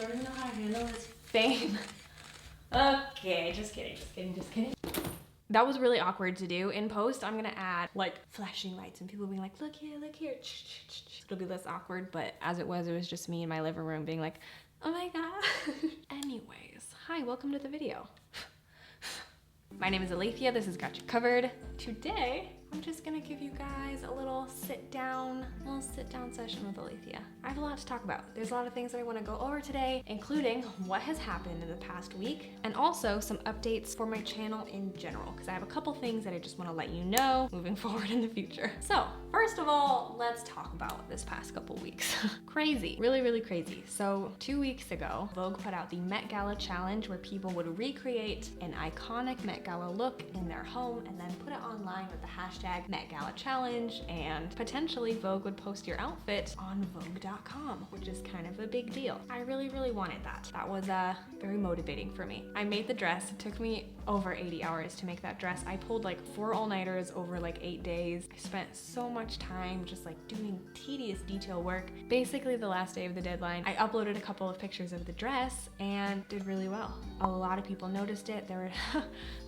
don't even know how to handle this fame. Okay, just kidding. That was really awkward to do. In post, I'm gonna add like flashing lights and people being like, look here, look here. It'll be less awkward, but as it was just me in my living room being like, oh my God. Anyways, hi, welcome to the video. My name is Alethea, this is Got You Covered. Today, I'm just gonna give you guys a little sit down session with Alethea. I have a lot to talk about. There's a lot of things that I wanna go over today, including what has happened in the past week, and also some updates for my channel in general, because I have a couple things that I just wanna let you know moving forward in the future. So, first of all, let's talk about this past couple weeks. Crazy, really crazy. So, 2 weeks ago, Vogue put out the Met Gala challenge where people would recreate an iconic Met Gala look in their home and then put it online with the hashtag Met Gala Challenge, and potentially Vogue would post your outfit on Vogue.com, which is kind of a big deal. I really wanted that. That was very motivating for me. I made the dress. It took me over 80 hours to make that dress. I pulled like 4 all-nighters over like 8 days. I spent so much time just like doing tedious detail work. Basically the last day of the deadline, I uploaded a couple of pictures of the dress and did really well. A lot of people noticed it. There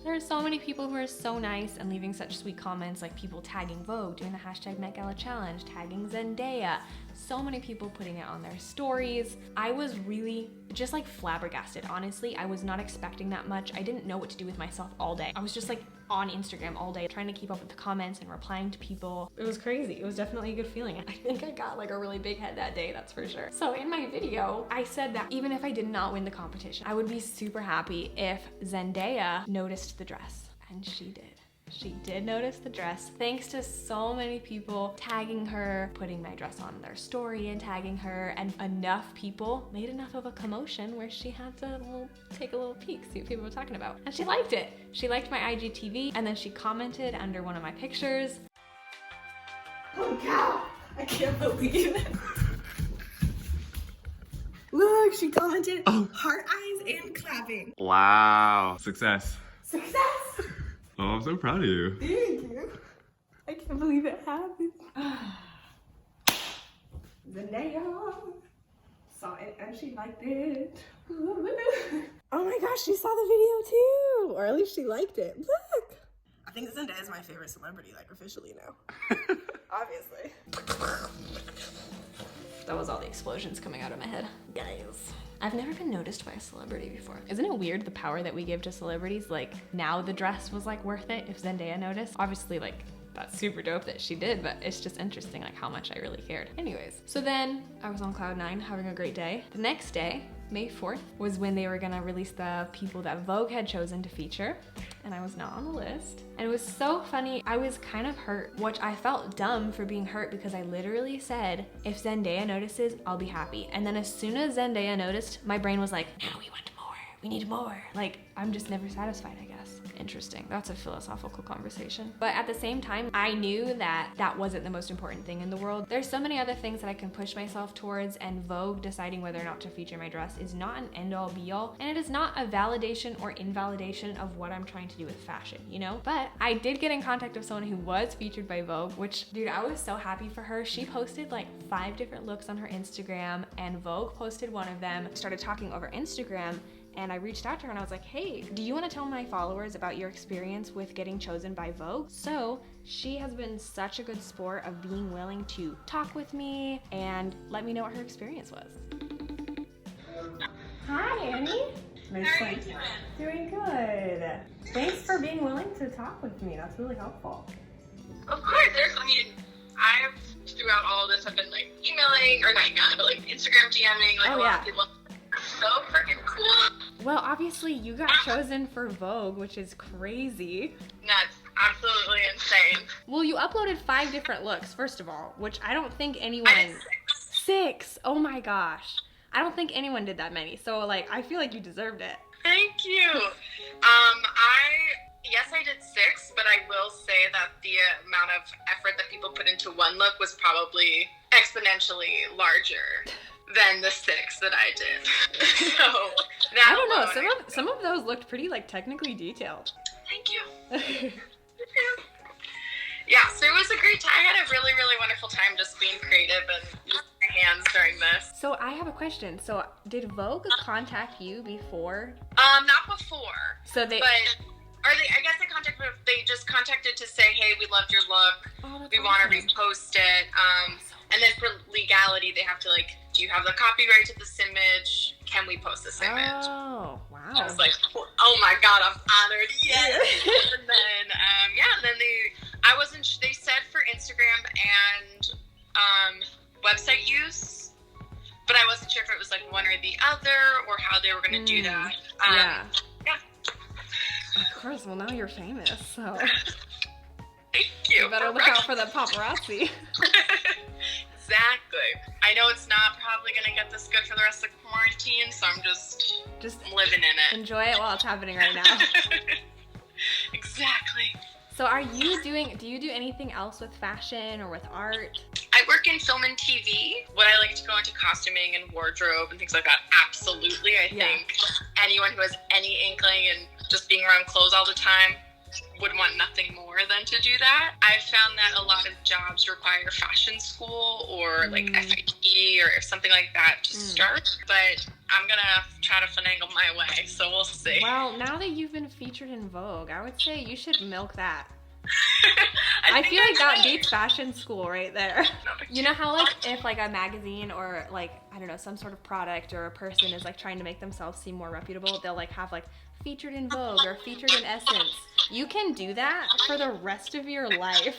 were so many people who are so nice and leaving such sweet comments, like people tagging Vogue, doing the hashtag Met Gala Challenge, tagging Zendaya. So many people putting it on their stories. I was really just like flabbergasted, honestly. I was not expecting that much. I didn't know what to do with myself all day. I was just like on Instagram all day trying to keep up with the comments and replying to people. It was crazy. It was definitely a good feeling. I think I got like a really big head that day, that's for sure. So in my video, I said that even if I did not win the competition, I would be super happy if Zendaya noticed the dress, and she did. She did notice the dress, thanks to so many people tagging her, putting my dress on their story and tagging her, and enough people made enough of a commotion where she had to take a little peek, see what people were talking about. And she liked it. She liked my IGTV, and then she commented under one of my pictures. Oh God, I can't believe it. Look, she commented, heart eyes and clapping. Wow, success. Success! Oh, I'm so proud of you. Thank you. I can't believe it happened. Zendaya saw it and she liked it. Oh my gosh, she saw the video too. Or at least she liked it. Look. I think Zendaya is my favorite celebrity, like officially now. Obviously. That was all the explosions coming out of my head. Guys, I've never been noticed by a celebrity before. Isn't it weird the power that we give to celebrities? Like, now the dress was like worth it if Zendaya noticed. Obviously, like, that's super dope that she did, but it's just interesting like how much I really cared. Anyways, so then I was on cloud 9 having a great day. The next day, May 4th, was when they were gonna release the people that Vogue had chosen to feature, and I was not on the list. And it was so funny. I was kind of hurt, which I felt dumb for being hurt because I literally said, if Zendaya notices, I'll be happy. And then as soon as Zendaya noticed, my brain was like, now we want more, we need more. Like, I'm just never satisfied, I guess. Interesting, that's a philosophical conversation. But at the same time, I knew that that wasn't the most important thing in the world. There's so many other things that I can push myself towards, and Vogue deciding whether or not to feature my dress is not an end-all be-all, and it is not a validation or invalidation of what I'm trying to do with fashion, you know? But I did get in contact with someone who was featured by Vogue, which, dude, I was so happy for her. She posted like 5 different looks on her Instagram, and Vogue posted one of them. Started talking over Instagram, and I reached out to her and I was like, hey, do you want to tell my followers about your experience with getting chosen by Vogue? So she has been such a good sport of being willing to talk with me and let me know what her experience was. Hi, Annie. Nice to meet you. Doing good. Thanks for being willing to talk with me. That's really helpful. Of course, I've throughout all this, I've been like emailing, or not emailing, but like Instagram DMing, like a lot of people. So freaking cool. Well, obviously you got chosen for Vogue, which is crazy. That's absolutely insane. Well, you uploaded 5 different looks, first of all, which I don't think anyone... I did 6. Oh my gosh. I don't think anyone did that many. So like, I feel like you deserved it. Thank you. Yes, I did 6, but I will say that the amount of effort that people put into one look was probably exponentially larger than the 6 that I did. So that I don't know. Some of those looked pretty like technically detailed. Thank you. Yeah, so it was a great time. I had a really wonderful time just being creative and using my hands during this. So I have a question. So did Vogue contact you before? Not before. So they... I guess they just contacted to say, hey, we loved your look. Oh, we want to repost it. And then for legality, they have to like, do you have the copyright to this image? Can we post this image? Oh, wow. I was like, oh my God, I'm honored. Yes. And then, they said for Instagram and website use, but I wasn't sure if it was like one or the other or how they were going to do that. Yeah. Yeah. Of course, well, now you're famous, so. Thank you. You better look out for the paparazzi. Exactly. I know it's not probably going to get this good for the rest of quarantine, so I'm just living in it. Enjoy it while it's happening right now. Exactly. So do you do anything else with fashion or with art? I work in film and TV. Would I like to go into costuming and wardrobe and things like that? Absolutely. I think anyone who has any inkling and just being around clothes all the time would want nothing more than to do that. I've found that a lot of jobs require fashion school or like FIT or something like that to start, but I'm gonna try to finagle my way, so we'll see. Well, now that you've been featured in Vogue, I would say you should milk that. I feel like that beats fashion school right there. You know how like if like a magazine or like, I don't know, some sort of product or a person is like trying to make themselves seem more reputable, they'll like have like featured in Vogue or featured in Essence. You can do that for the rest of your life.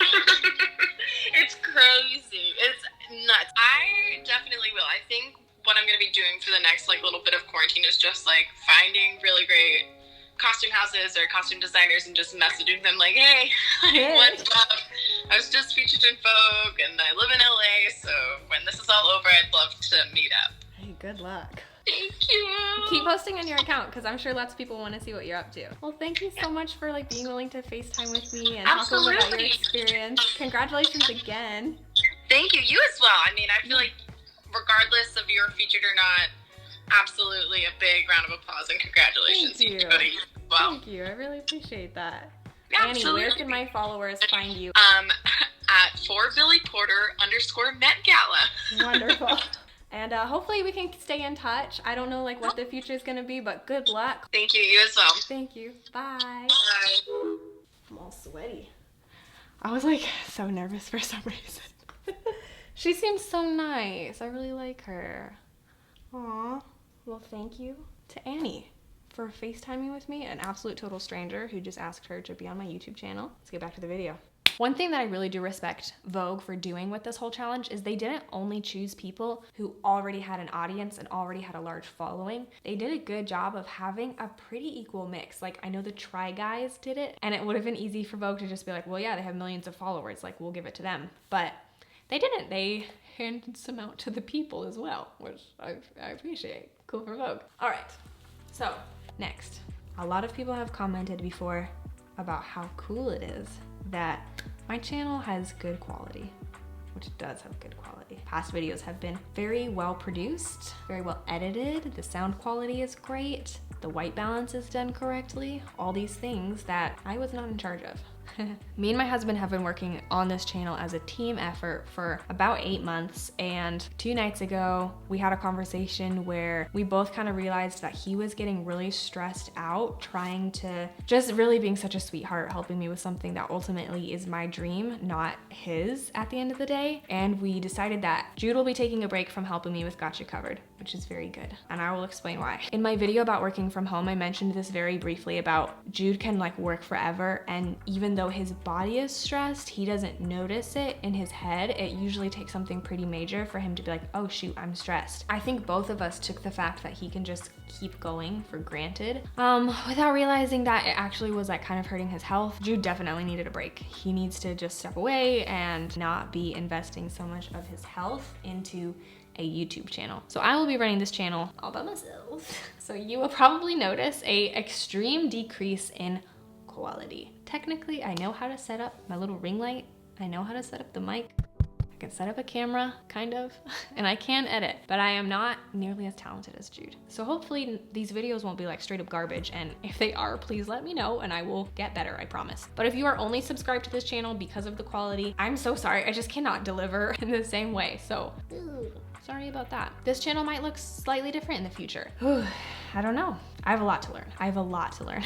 It's crazy. It's nuts. I definitely will. I think what I'm going to be doing for the next like little bit of quarantine is just like finding really great costume houses or costume designers and just messaging them like, hey, what's up? I was just featured in Vogue and I live in LA, so when this is all over, I'd love to meet up. Hey, good luck. Thank you. Keep posting on your account because I'm sure lots of people want to see what you're up to. Well, thank you so much for like being willing to FaceTime with me and talk a little about your experience. Congratulations again. Thank you. You as well. I mean, I feel like regardless of you're featured or not, absolutely a big round of applause and congratulations to everybody as well. Thank you. I really appreciate that. Yeah, Annie, absolutely. where can my followers find you? At @4BillyPorter_Met Gala. Wonderful. And hopefully we can stay in touch. I don't know like what the future is going to be, but good luck. Thank you. You as well. Thank you. Bye. Bye. I'm all sweaty. I was like so nervous for some reason. She seems so nice. I really like her. Aw. Well, thank you to Annie for FaceTiming with me, an absolute total stranger who just asked her to be on my YouTube channel. Let's get back to the video. One thing that I really do respect Vogue for doing with this whole challenge is they didn't only choose people who already had an audience and already had a large following. They did a good job of having a pretty equal mix. Like, I know the Try Guys did it, and it would have been easy for Vogue to just be like, well, yeah, they have millions of followers, like, we'll give it to them. But they didn't. They handed some out to the people as well, which I appreciate. Cool for Vogue. All right, so next. A lot of people have commented before about how cool it is that my channel has good quality, which it does have good quality. Past videos have been very well produced, very well edited. The sound quality is great. The white balance is done correctly. All these things that I was not in charge of. Me and my husband have been working on this channel as a team effort for about 8 months, and 2 nights ago we had a conversation where we both kind of realized that he was getting really stressed out trying to just really being such a sweetheart, helping me with something that ultimately is my dream, not his at the end of the day. And we decided that Jude will be taking a break from helping me with Gotcha Covered, which is very good, and I will explain why. In my video about working from home, I mentioned this very briefly about Jude can like work forever, and even though his body is stressed, he doesn't notice it in his head. It usually takes something pretty major for him to be like, oh shoot, I'm stressed. I think both of us took the fact that he can just keep going for granted, without realizing that it actually was like kind of hurting his health. Jude definitely needed a break. He needs to just step away and not be investing so much of his health into a YouTube channel. So I will be running this channel all by myself. So you will probably notice a extreme decrease in quality. Technically, I know how to set up my little ring light. I know how to set up the mic. I can set up a camera, kind of, and I can edit, but I am not nearly as talented as Jude. So hopefully these videos won't be like straight up garbage, and if they are, please let me know and I will get better, I promise. But if you are only subscribed to this channel because of the quality, I'm so sorry, I just cannot deliver in the same way, so sorry about that. This channel might look slightly different in the future. I don't know. I have a lot to learn. I have a lot to learn.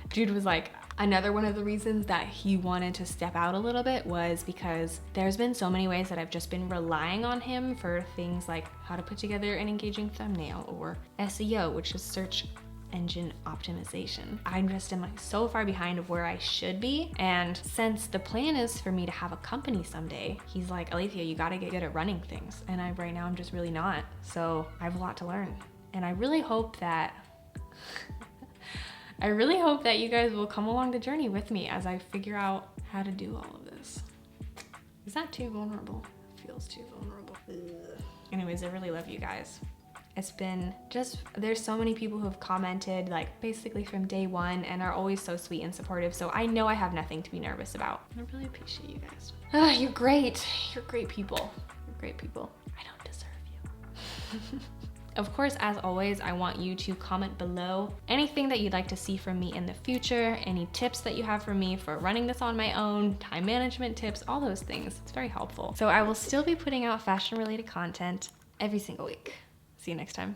Jude was like, another one of the reasons that he wanted to step out a little bit was because there's been so many ways that I've just been relying on him for things like how to put together an engaging thumbnail, or SEO, which is search engine optimization. I'm just am like so far behind of where I should be. And since the plan is for me to have a company someday, he's like, Alethea, you gotta get good at running things. And right now I'm just really not. So I have a lot to learn. And I really hope that you guys will come along the journey with me as I figure out how to do all of this. Is that too vulnerable? It feels too vulnerable. Ugh. Anyways, I really love you guys. It's been just, there's so many people who have commented like basically from day one and are always so sweet and supportive. So I know I have nothing to be nervous about. I really appreciate you guys. You're great. You're great people. You're great people. I don't deserve you. Of course, as always, I want you to comment below anything that you'd like to see from me in the future, any tips that you have for me for running this on my own, time management tips, all those things. It's very helpful. So I will still be putting out fashion related content every single week. See you next time.